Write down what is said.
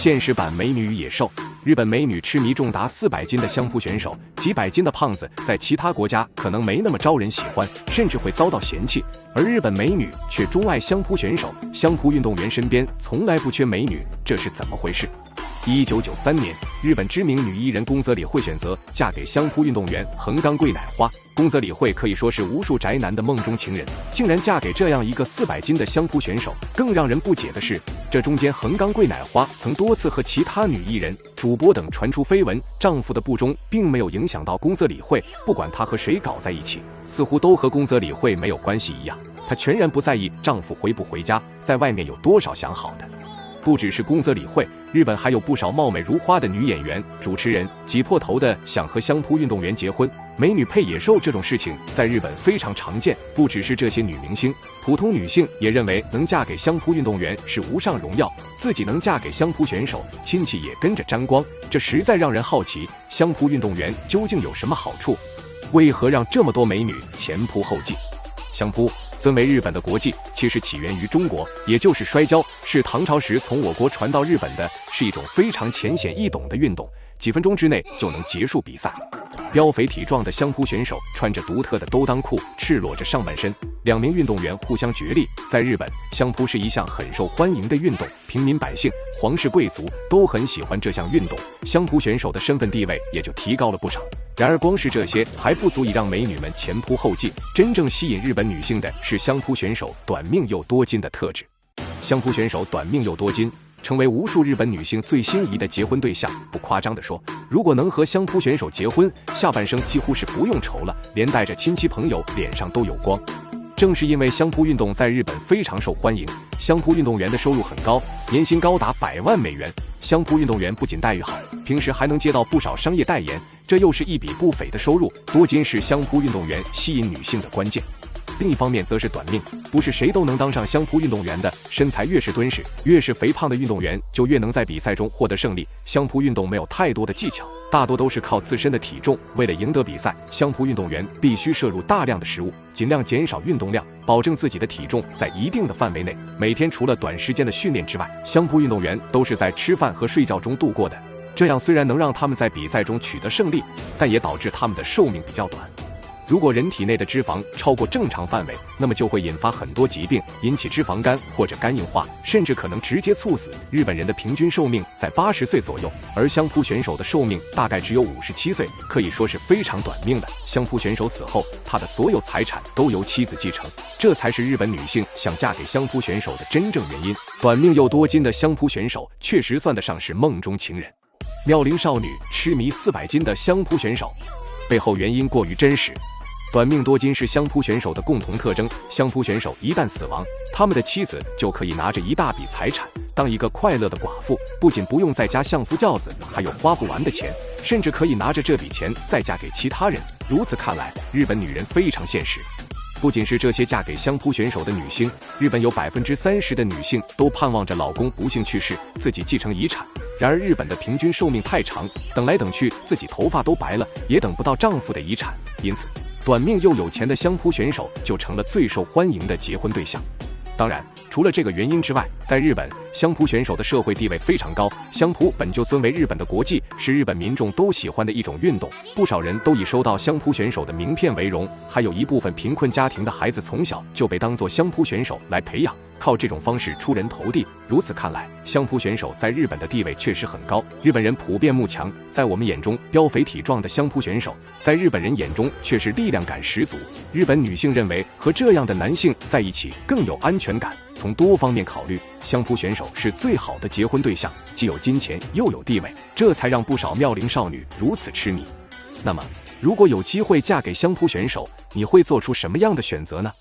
现实版美女与野兽。日本美女痴迷重达400斤的相扑选手，几百斤的胖子在其他国家可能没那么招人喜欢，甚至会遭到嫌弃，而日本美女却钟爱相扑选手。相扑运动员身边从来不缺美女，这是怎么回事？1993年，日本知名女艺人宫泽理惠选择嫁给相扑运动员横纲桂乃花。宫泽理惠可以说是无数宅男的梦中情人，竟然嫁给这样一个400斤的相扑选手。更让人不解的是，这中间横纲桂乃花曾多次和其他女艺人、主播等传出绯闻，丈夫的不忠并没有影响到宫泽理惠，不管她和谁搞在一起，似乎都和宫泽理惠没有关系一样。她全然不在意丈夫回不回家，在外面有多少想好的。不只是宫泽理惠，日本还有不少貌美如花的女演员、主持人挤破头的想和相扑运动员结婚。美女配野兽这种事情在日本非常常见，不只是这些女明星，普通女性也认为能嫁给相扑运动员是无上荣耀，自己能嫁给相扑选手，亲戚也跟着沾光。这实在让人好奇，相扑运动员究竟有什么好处？为何让这么多美女前仆后继？相扑尊为日本的国技，其实起源于中国，也就是摔跤，是唐朝时从我国传到日本的，是一种非常浅显易懂的运动，几分钟之内就能结束比赛。膘肥体壮的相扑选手穿着独特的兜裆裤，赤裸着上半身，两名运动员互相角力。在日本，相扑是一项很受欢迎的运动，平民百姓、皇室贵族都很喜欢这项运动，相扑选手的身份地位也就提高了不少。然而光是这些还不足以让美女们前仆后继，真正吸引日本女性的是相扑选手短命又多金的特质。相扑选手短命又多金，成为无数日本女性最心仪的结婚对象。不夸张地说，如果能和相扑选手结婚，下半生几乎是不用愁了，连带着亲戚朋友脸上都有光。正是因为相扑运动在日本非常受欢迎，相扑运动员的收入很高，年薪高达100万美元。相扑运动员不仅待遇好，平时还能接到不少商业代言，这又是一笔不菲的收入。多金是相扑运动员吸引女性的关键。另一方面则是短命，不是谁都能当上相扑运动员的，身材越是敦实、越是肥胖的运动员就越能在比赛中获得胜利。相扑运动没有太多的技巧，大多都是靠自身的体重。为了赢得比赛，相扑运动员必须摄入大量的食物，尽量减少运动量，保证自己的体重在一定的范围内。每天除了短时间的训练之外，相扑运动员都是在吃饭和睡觉中度过的。这样虽然能让他们在比赛中取得胜利，但也导致他们的寿命比较短。如果人体内的脂肪超过正常范围，那么就会引发很多疾病，引起脂肪肝或者肝硬化，甚至可能直接猝死。日本人的平均寿命在80岁左右，而相扑选手的寿命大概只有57岁，可以说是非常短命的。相扑选手死后，他的所有财产都由妻子继承，这才是日本女性想嫁给相扑选手的真正原因。短命又多金的相扑选手确实算得上是梦中情人。妙龄少女痴迷400斤的相扑选手，背后原因过于真实。短命多金是相扑选手的共同特征。相扑选手一旦死亡，他们的妻子就可以拿着一大笔财产，当一个快乐的寡妇，不仅不用在家相夫教子，还有花不完的钱，甚至可以拿着这笔钱再嫁给其他人。如此看来，日本女人非常现实。不仅是这些嫁给相扑选手的女星，日本有30%的女性都盼望着老公不幸去世，自己继承遗产。然而日本的平均寿命太长，等来等去，自己头发都白了，也等不到丈夫的遗产。因此，短命又有钱的相扑选手就成了最受欢迎的结婚对象。当然，除了这个原因之外，在日本，相扑选手的社会地位非常高。相扑本就尊为日本的国技，是日本民众都喜欢的一种运动，不少人都以收到相扑选手的名片为荣。还有一部分贫困家庭的孩子从小就被当作相扑选手来培养，靠这种方式出人头地。如此看来，相扑选手在日本的地位确实很高。日本人普遍慕强，在我们眼中，膘肥体壮的相扑选手，在日本人眼中却是力量感十足。日本女性认为和这样的男性在一起更有安全感。从多方面考虑，相扑选手是最好的结婚对象，既有金钱又有地位，这才让不少妙龄少女如此痴迷。那么，如果有机会嫁给相扑选手，你会做出什么样的选择呢？